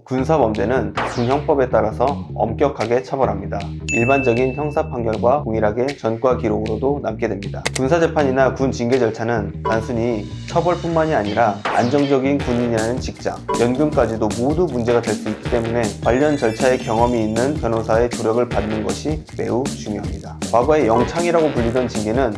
군사범죄는 군형법에 따라서 엄격하게 처벌합니다. 일반적인 형사 판결과 동일하게 전과 기록으로도 남게 됩니다. 군사재판이나 군 징계 절차는 단순히 처벌뿐만이 아니라 안정적인 군인이라는 직장, 연금까지도 모두 문제가 될 수 있기 때문에 관련 절차에 경험이 있는 변호사의 조력을 받는 것이 매우 중요합니다. 과거에 영창이라고 불리던 징계는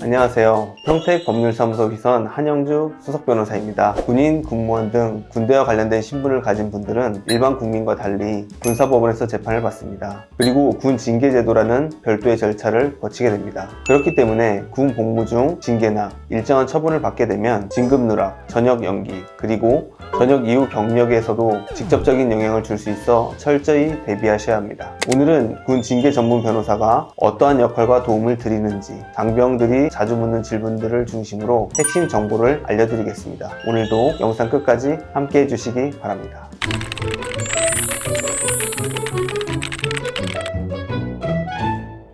안녕하세요. 평택법률사무소 위선 한영주 수석변호사입니다. 군인, 군무원 등 군대와 관련된 신분을 가진 분들은 일반 국민과 달리 군사법원에서 재판을 받습니다. 그리고 군징계제도라는 별도의 절차를 거치게 됩니다. 그렇기 때문에 군 복무 중 징계나 일정한 처분을 받게 되면 진급 누락, 전역 연기, 그리고 전역 이후 경력에서도 직접적인 영향을 줄 수 있어 철저히 대비하셔야 합니다. 오늘은 군 징계 전문 변호사가 어떠한 역할과 도움을 드리는지, 장병들이 자주 묻는 질문들을 중심으로 핵심 정보를 알려드리겠습니다. 오늘도 영상 끝까지 함께 해주시기 바랍니다.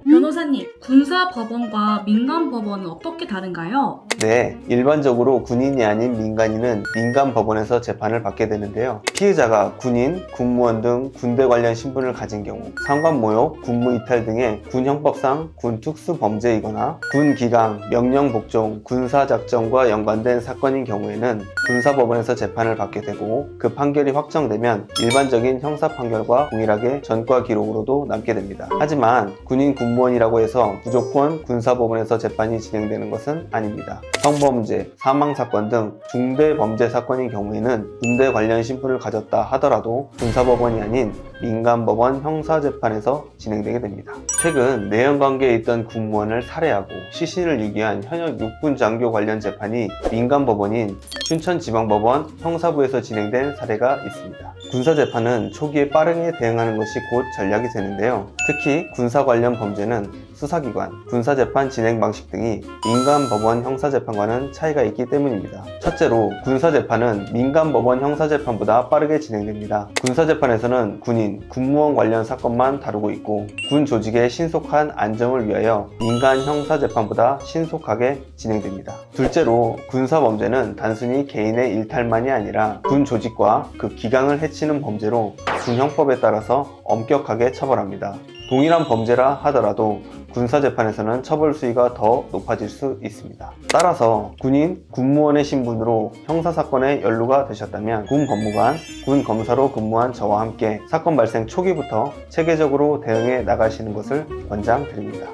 변호사님, 군사법원과 민간법원은 어떻게 다른가요? 네, 일반적으로 군인이 아닌 민간인은 민간법원에서 재판을 받게 되는데요. 피해자가 군인, 군무원 등 군대 관련 신분을 가진 경우, 상관모욕, 군무이탈 등의 군형법상 군특수범죄이거나 군기강, 명령복종, 군사작전과 연관된 사건인 경우에는 군사법원에서 재판을 받게 되고 그 판결이 확정되면 일반적인 형사 판결과 동일하게 전과 기록으로도 남게 됩니다. 하지만 군인, 군무원이라고 해서 무조건 군사법원에서 재판이 진행되는 것은 아닙니다. 성범죄, 사망사건 등 중대범죄 사건인 경우에는 군대 관련 신분을 가졌다 하더라도 군사법원이 아닌 민간법원 형사재판에서 진행되게 됩니다. 최근 내연관계에 있던 군무원을 살해하고 시신을 유기한 현역 육군장교 관련 재판이 민간법원인 춘천지방법원 형사부에서 진행된 사례가 있습니다. 군사재판은 초기에 빠르게 대응하는 것이 곧 전략이 되는데요. 특히 군사 관련 범죄는 수사기관, 군사재판 진행 방식 등이 민간법원 형사재판과는 차이가 있기 때문입니다. 첫째로 군사재판은 민간법원 형사재판보다 빠르게 진행됩니다. 군사재판에서는 군인, 군무원 관련 사건만 다루고 있고 군 조직의 신속한 안정을 위하여 민간 형사재판보다 신속하게 진행됩니다. 둘째로 군사범죄는 단순히 개인의 일탈만이 아니라 군 조직과 그 기강을 해치는 범죄로 군형법에 따라서 엄격하게 처벌합니다. 동일한 범죄라 하더라도 군사재판에서는 처벌 수위가 더 높아질 수 있습니다. 따라서 군인, 군무원의 신분으로 형사사건에 연루가 되셨다면 군법무관, 군검사로 근무한 저와 함께 사건 발생 초기부터 체계적으로 대응해 나가시는 것을 권장드립니다.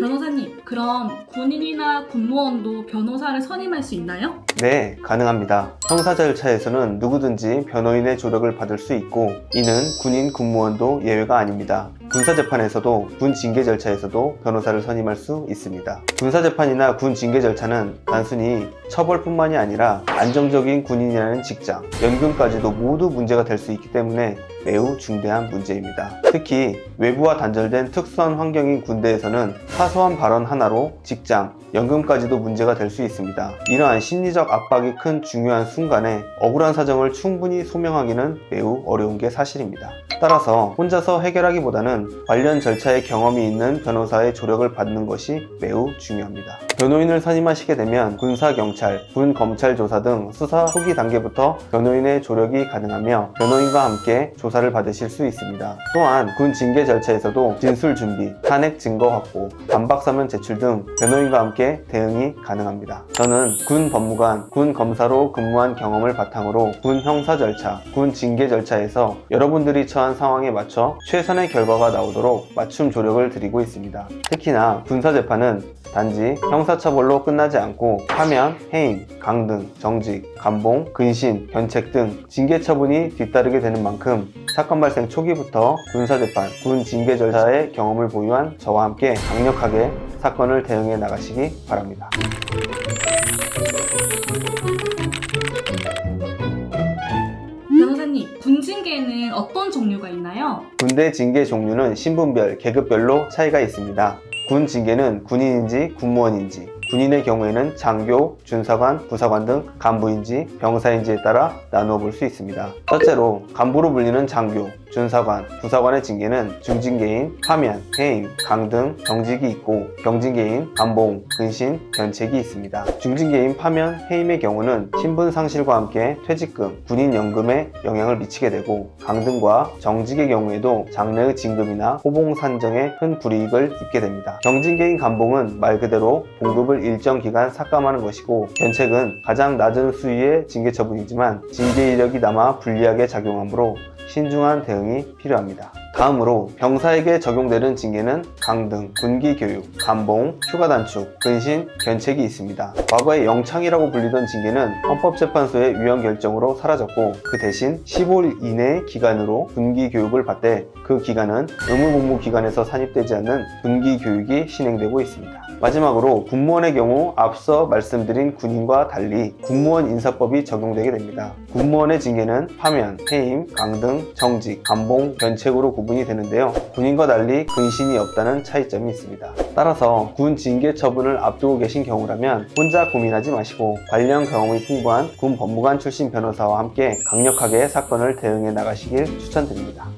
변호사님, 그럼 군인이나 군무원도 변호사를 선임할 수 있나요? 네, 가능합니다. 형사 절차에서는 누구든지 변호인의 조력을 받을 수 있고 이는 군인, 군무원도 예외가 아닙니다. 군사재판에서도 군 징계 절차에서도 변호사를 선임할 수 있습니다. 군사재판이나 군 징계 절차는 단순히 처벌뿐만이 아니라 안정적인 군인이라는 직장, 연금까지도 모두 문제가 될 수 있기 때문에 매우 중대한 문제입니다. 특히 외부와 단절된 특수한 환경인 군대에서는 사소한 발언 하나로 직장, 연금까지도 문제가 될 수 있습니다. 이러한 심리적 압박이 큰 중요한 순간에 억울한 사정을 충분히 소명하기는 매우 어려운 게 사실입니다. 따라서 혼자서 해결하기보다는 관련 절차에 경험이 있는 변호사의 조력을 받는 것이 매우 중요합니다. 변호인을 선임하시게 되면 군사경찰, 군검찰조사 등 수사 초기 단계부터 변호인의 조력이 가능하며 변호인과 함께 조사를 받으실 수 있습니다. 또한 군 징계 절차에서도 진술 준비, 탄핵 증거 확보, 반박서면 제출 등 변호인과 함께 대응이 가능합니다. 저는 군 법무관, 군 검사로 근무한 경험을 바탕으로 군 형사 절차, 군 징계 절차에서 여러분들이 처한 상황에 맞춰 최선의 결과가 나오도록 맞춤 조력을 드리고 있습니다. 특히나 군사재판은 단지 형사처벌로 끝나지 않고 파면, 해임, 강등, 정직, 감봉, 근신, 견책 등 징계 처분이 뒤따르게 되는 만큼 사건 발생 초기부터 군사재판, 군 징계 절차의 경험을 보유한 저와 함께 강력하게 사건을 대응해 나가시기 바랍니다. 변호사님, 군징계에는 어떤 종류가 있나요? 군대 징계 종류는 신분별, 계급별로 차이가 있습니다. 군 징계는 군인인지 군무원인지, 군인의 경우에는 장교, 준사관, 부사관 등 간부인지 병사인지에 따라 나누어 볼 수 있습니다. 첫째로 간부로 불리는 장교, 준사관, 부사관의 징계는 중징계인 파면, 해임, 강등, 경직이 있고 병징계인 감봉, 근신, 견책이 있습니다. 중징계인 파면, 해임의 경우는 신분 상실과 함께 퇴직금, 군인연금에 영향을 미치게 되고 강등과 정직의 경우에도 장래의 진급이나 호봉 산정에 큰 불이익을 입게 됩니다. 경징계인 감봉은 말 그대로 봉급을 일정 기간 삭감하는 것이고 견책은 가장 낮은 수위의 징계 처분이지만 징계 이력이 남아 불리하게 작용하므로 신중한 대응이 필요합니다. 다음으로 병사에게 적용되는 징계는 강등, 군기교육, 감봉, 휴가단축, 근신, 견책이 있습니다. 과거에 영창이라고 불리던 징계는 헌법재판소의 위헌 결정으로 사라졌고 그 대신 15일 이내의 기간으로 군기교육을 받되 그 기간은 의무복무기간에서 산입되지 않는 군기교육이 시행되고 있습니다. 마지막으로 군무원의 경우 앞서 말씀드린 군인과 달리 군무원 인사법이 적용되게 됩니다. 군무원의 징계는 파면, 해임, 강등, 정직, 감봉, 견책으로 구분이 되는데요. 군인과 달리 근신이 없다는 차이점이 있습니다. 따라서 군 징계 처분을 앞두고 계신 경우라면 혼자 고민하지 마시고 관련 경험이 풍부한 군 법무관 출신 변호사와 함께 강력하게 사건을 대응해 나가시길 추천드립니다.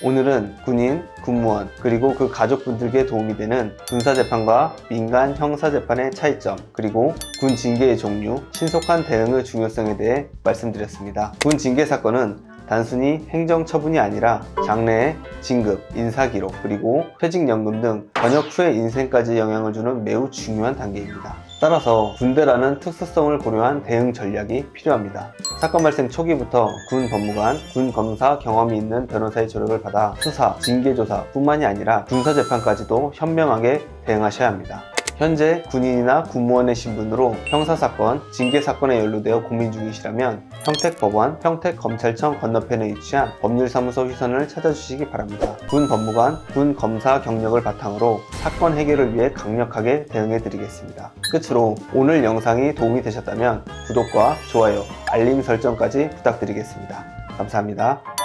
오늘은 군인, 군무원, 그리고 그 가족분들께 도움이 되는 군사재판과 민간 형사재판의 차이점, 그리고 군 징계의 종류, 신속한 대응의 중요성에 대해 말씀드렸습니다. 군 징계 사건은 단순히 행정처분이 아니라 장래의 진급, 인사기록, 그리고 퇴직연금 등 전역 후의 인생까지 영향을 주는 매우 중요한 단계입니다. 따라서 군대라는 특수성을 고려한 대응 전략이 필요합니다. 사건 발생 초기부터 군 법무관, 군 검사 경험이 있는 변호사의 조력을 받아 수사, 징계 조사 뿐만이 아니라 군사재판까지도 현명하게 대응하셔야 합니다. 현재 군인이나 군무원의 신분으로 형사사건, 징계사건에 연루되어 고민 중이시라면 평택법원, 평택검찰청 건너편에 위치한 법률사무소 휘선을 찾아주시기 바랍니다. 군 법무관, 군 검사 경력을 바탕으로 사건 해결을 위해 강력하게 대응해 드리겠습니다. 끝으로 오늘 영상이 도움이 되셨다면 구독과 좋아요, 알림 설정까지 부탁드리겠습니다. 감사합니다.